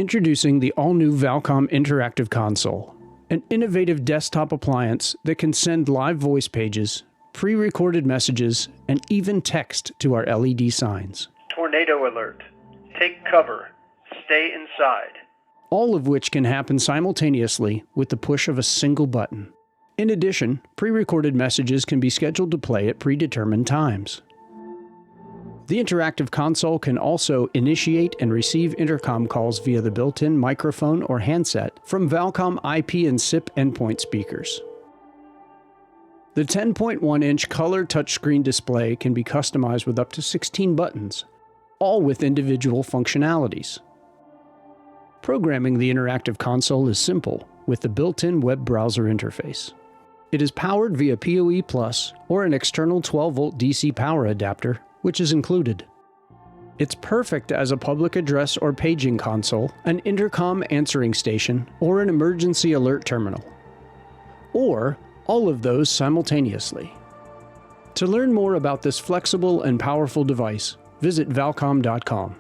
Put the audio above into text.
Introducing the all-new Valcom Interactive Console, an innovative desktop appliance that can send live voice pages, pre-recorded messages, and even text to our LED signs. Tornado alert. Take cover. Stay inside. All of which can happen simultaneously with the push of a single button. In addition, pre-recorded messages can be scheduled to play at predetermined times. The interactive console can also initiate and receive intercom calls via the built-in microphone or handset from Valcom IP and SIP endpoint speakers. The 10.1-inch color touchscreen display can be customized with up to 16 buttons, all with individual functionalities. Programming the interactive console is simple with the built-in web browser interface. It is powered via PoE Plus or an external 12-volt DC power adapter, which is included. It's perfect as a public address or paging console, an intercom answering station, or an emergency alert terminal. Or all of those simultaneously. To learn more about this flexible and powerful device, visit valcom.com.